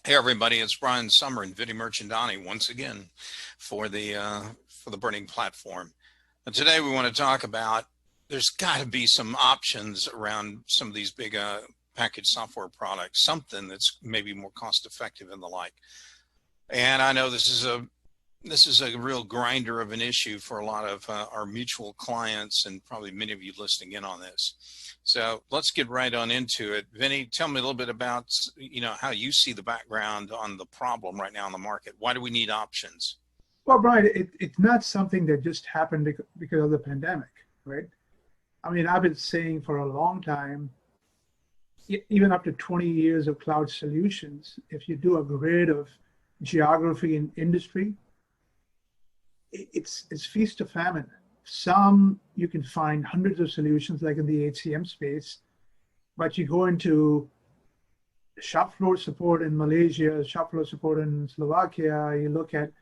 Hey everybody, it's Brian Sommer and Vinnie Mirchandani once again for the Burning Platform. And today we want to talk about there's got to be some options around some of these big packaged software products, something that's maybe more cost effective and the like. And I know this is a real grinder of an issue for a lot of our mutual clients and probably many of you listening in on this. So let's get right on into it. Vinny, tell me a little bit about, how you see the background on the problem right now in the market. Why do we need options? Well, Brian, it's not something that just happened because of the pandemic, right? I mean, I've been saying for a long time, even up to 20 years of cloud solutions, if you do a grid of geography and industry, it's feast or famine. Some you can find hundreds of solutions, like in the HCM space, but you go into shop floor support in Malaysia, shop floor support in Slovakia, you look at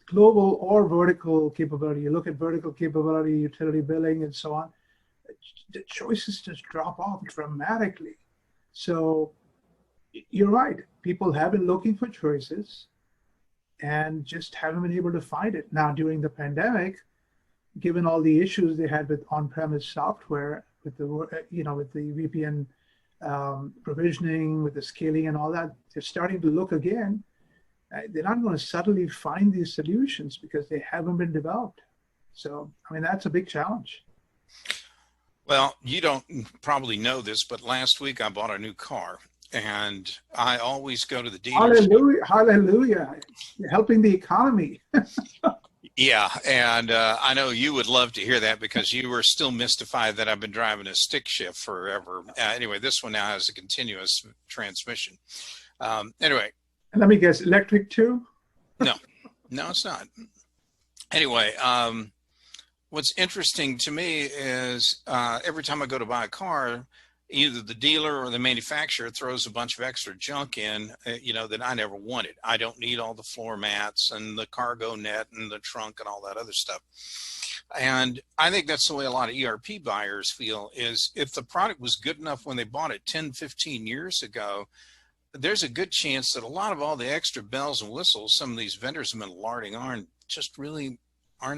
global or vertical capability. You look at vertical capability, utility billing, and so on. The choices just drop off dramatically. So you're right. People have been looking for choices and just haven't been able to find it. Now, during the pandemic, given all the issues they had with on-premise software, with the VPN provisioning, with the scaling and all that, they're starting to look again. They're not going to suddenly find these solutions because they haven't been developed. So, I mean, that's a big challenge. Well, you don't probably know this, but last week I bought a new car and I always go to the dealership. Hallelujah, hallelujah. You're helping the economy. Yeah, and I know you would love to hear that because you were still mystified that I've been driving a stick shift forever. Anyway, this one now has a continuous transmission. Anyway. Let me guess, electric too? No, it's not. Anyway, what's interesting to me is every time I go to buy a car, either the dealer or the manufacturer throws a bunch of extra junk in, that I never wanted. I don't need all the floor mats and the cargo net and the trunk and all that other stuff. And I think that's the way a lot of ERP buyers feel, is if the product was good enough when they bought it 10, 15 years ago, there's a good chance that a lot of all the extra bells and whistles some of these vendors have been larding aren't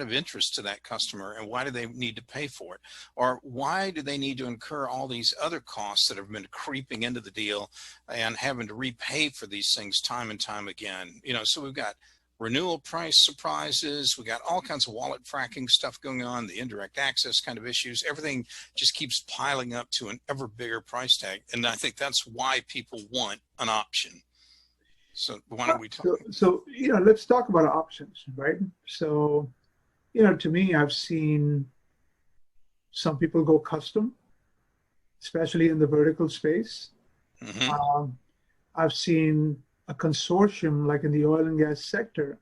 of interest to that customer. And why do they need to pay for it? Or why do they need to incur all these other costs that have been creeping into the deal and having to repay for these things time and time again? So we've got renewal price surprises. We got all kinds of wallet fracking stuff going on, the indirect access kind of issues. Everything just keeps piling up to an ever bigger price tag. And I think that's why people want an option. So why don't we talk? So let's talk about options, right? So, to me, I've seen some people go custom, especially in the vertical space. Mm-hmm. I've seen a consortium, like in the oil and gas sector,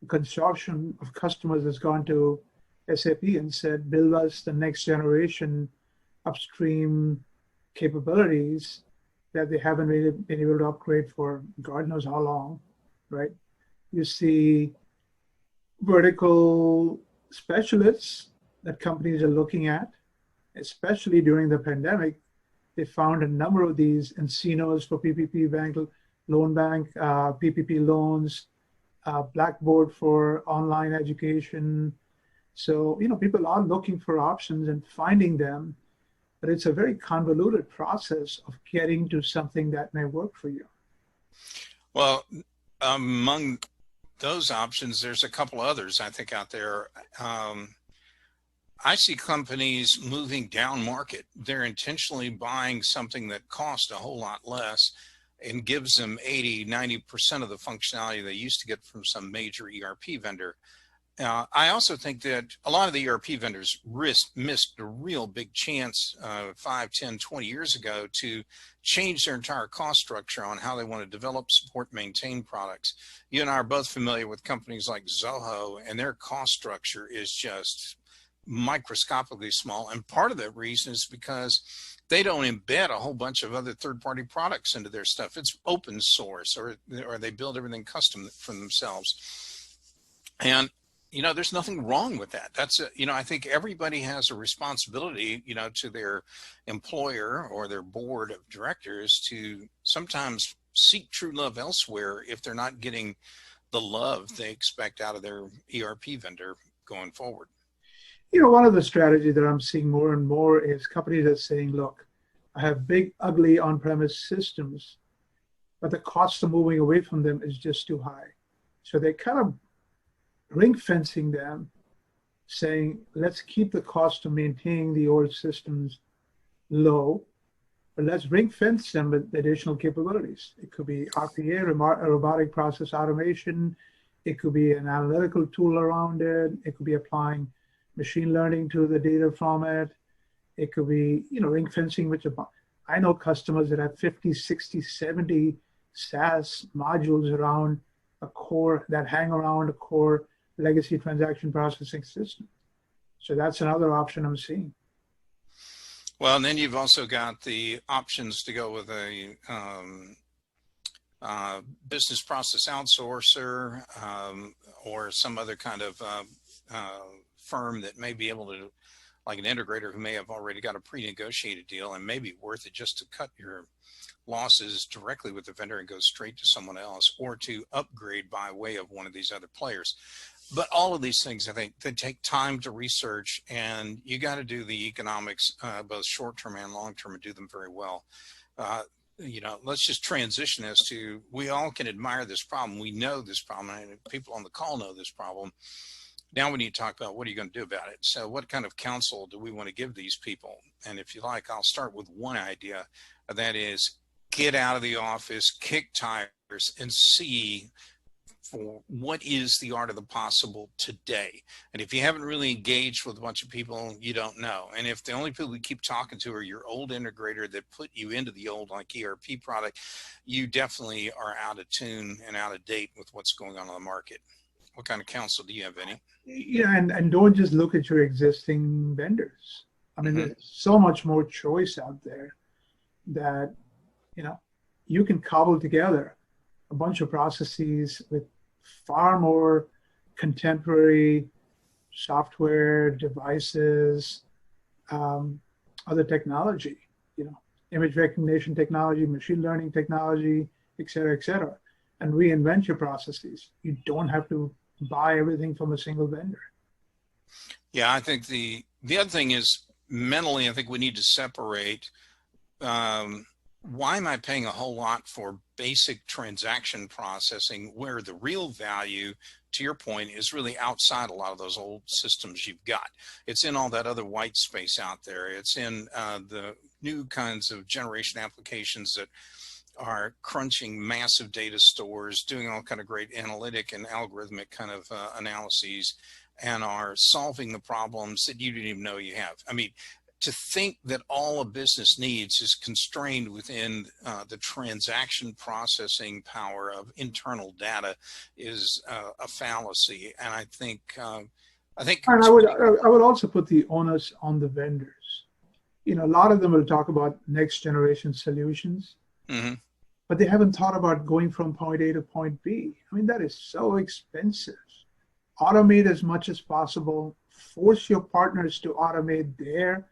a consortium of customers has gone to SAP and said, build us the next generation upstream capabilities that they haven't really been able to upgrade for God knows how long, right? You see vertical specialists that companies are looking at, especially during the pandemic. They found a number of these Encinos for PPP bank, loan bank, PPP loans, Blackboard for online education. So, people are looking for options and finding them, but it's a very convoluted process of getting to something that may work for you. Well, among those options, there's a couple others I think out there. I see companies moving down market. They're intentionally buying something that costs a whole lot less and gives them 80, 90% of the functionality they used to get from some major ERP vendor. I also think that a lot of the ERP vendors missed a real big chance 5, 10, 20 years ago to change their entire cost structure on how they want to develop, support, maintain products. You and I are both familiar with companies like Zoho, and their cost structure is just microscopically small. And part of that reason is because they don't embed a whole bunch of other third-party products into their stuff. It's open source, or they build everything custom for themselves. And there's nothing wrong with that. That's I think everybody has a responsibility, to their employer or their board of directors to sometimes seek true love elsewhere if they're not getting the love they expect out of their ERP vendor going forward. One of the strategies that I'm seeing more and more is companies are saying, look, I have big, ugly on-premise systems, but the cost of moving away from them is just too high. So they're kind of ring fencing them, saying, let's keep the cost of maintaining the old systems low, but let's ring fence them with additional capabilities. It could be RPA, robotic process automation. It could be an analytical tool around it. It could be applying machine learning to the data from it. It could be, ring fencing, which I know customers that have 50, 60, 70 SaaS modules around a core that hang around a core legacy transaction processing system. So that's another option I'm seeing. Well, and then you've also got the options to go with a business process outsourcer or some other kind of firm that may be able to, like an integrator who may have already got a pre-negotiated deal and may be worth it just to cut your losses directly with the vendor and go straight to someone else, or to upgrade by way of one of these other players. But all of these things, I think, they take time to research, and you got to do the economics, both short-term and long-term, and do them very well. Let's just transition as to, we all can admire this problem. We know this problem, and people on the call know this problem. Now we need to talk about what are you going to do about it. So what kind of counsel do we want to give these people? And if you like, I'll start with one idea. That is, get out of the office, kick tires, and see for what is the art of the possible today. And if you haven't really engaged with a bunch of people, you don't know. And if the only people you keep talking to are your old integrator that put you into the old ERP product, you definitely are out of tune and out of date with what's going on the market. What kind of counsel do you have, Vinnie? Yeah, and don't just look at your existing vendors. I mean, there's so much more choice out there that, you can cobble together a bunch of processes with far more contemporary software, devices, other technology, image recognition technology, machine learning technology, et cetera, and reinvent your processes. You don't have to buy everything from a single vendor. Yeah, I think the other thing is, mentally, I think we need to separate why am I paying a whole lot for basic transaction processing, where the real value, to your point, is really outside a lot of those old systems you've got. It's in all that other white space out there. It's in the new kinds of generation applications that are crunching massive data stores, doing all kind of great analytic and algorithmic kind of analyses, and are solving the problems that you didn't even know you have. I mean, to think that all a business needs is constrained within the transaction processing power of internal data is a fallacy. And I think, and I would also put the onus on the vendors. A lot of them will talk about next generation solutions, but they haven't thought about going from point A to point B. I mean, that is so expensive. Automate as much as possible. Force your partners to automate their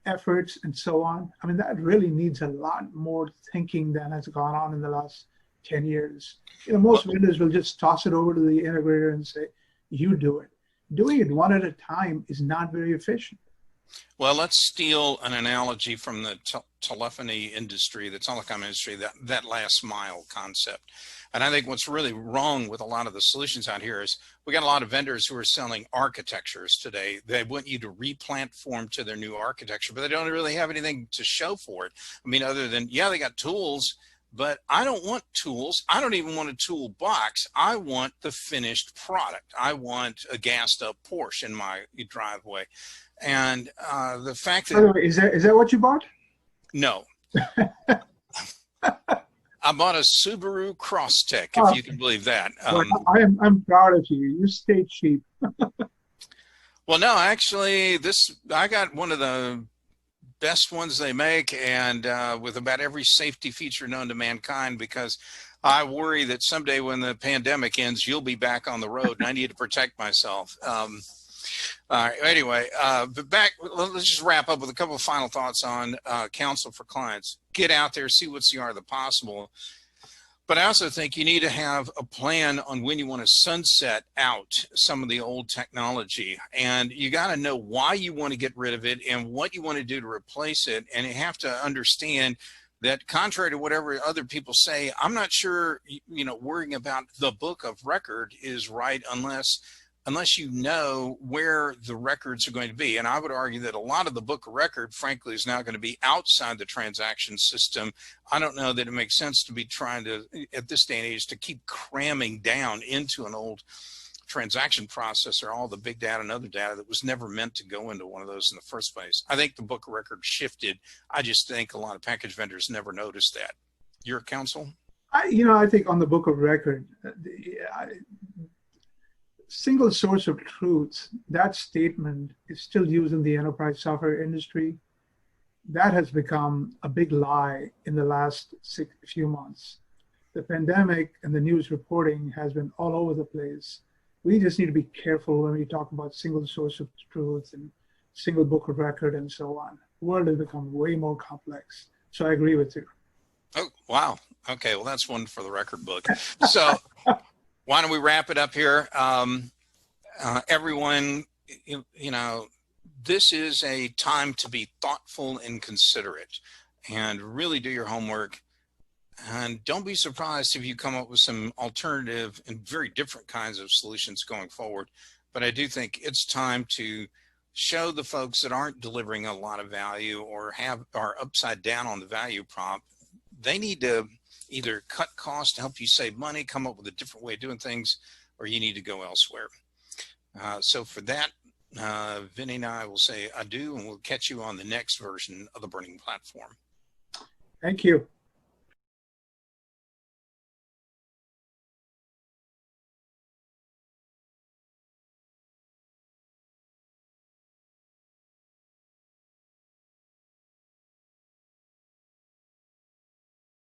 efforts and so on. I mean, that really needs a lot more thinking than has gone on in the last 10 years. Most vendors will just toss it over to the integrator and say, you do it. Doing it one at a time is not very efficient. Well, let's steal an analogy from the telephony industry, the telecom industry, that last mile concept. And I think what's really wrong with a lot of the solutions out here is we got a lot of vendors who are selling architectures today. They want you to replatform to their new architecture, but they don't really have anything to show for it. I mean, other than, yeah, they got tools, but I don't want tools. I don't even want a toolbox. I want the finished product. I want a gassed up Porsche in my driveway. And the fact that— By the way, is that what you bought? No. I bought a Subaru Crosstrek, if you can believe that. I'm proud of you. You stay cheap. Well, no, actually, I got one of the best ones they make, and with about every safety feature known to mankind, because I worry that someday when the pandemic ends, you'll be back on the road, and I need to protect myself. All right. Anyway, but let's just wrap up with a couple of final thoughts on counsel for clients. Get out there, see what's the art of the possible. But I also think you need to have a plan on when you want to sunset out some of the old technology. And you got to know why you want to get rid of it and what you want to do to replace it. And you have to understand that contrary to whatever other people say, I'm not sure, worrying about the book of record is right unless you know where the records are going to be. And I would argue that a lot of the book of record, frankly, is now going to be outside the transaction system. I don't know that it makes sense to be trying to, at this day and age, to keep cramming down into an old transaction processor all the big data and other data that was never meant to go into one of those in the first place. I think the book of record shifted. I just think a lot of package vendors never noticed that. Your counsel? I think on the book of record, single source of truth, that statement is still used in the enterprise software industry. That has become a big lie in the last few months. The pandemic and the news reporting has been all over the place. We just need to be careful when we talk about single source of truth and single book of record and so on. The world has become way more complex. So I agree with you. Oh, wow. Okay, well, that's one for the record book. So why don't we wrap it up here? Everyone, this is a time to be thoughtful and considerate and really do your homework. And don't be surprised if you come up with some alternative and very different kinds of solutions going forward. But I do think it's time to show the folks that aren't delivering a lot of value or are upside down on the value prop, they need to either cut costs to help you save money, come up with a different way of doing things, or you need to go elsewhere. So for that, Vinnie and I will say adieu, and we'll catch you on the next version of the Burning Platform. Thank you.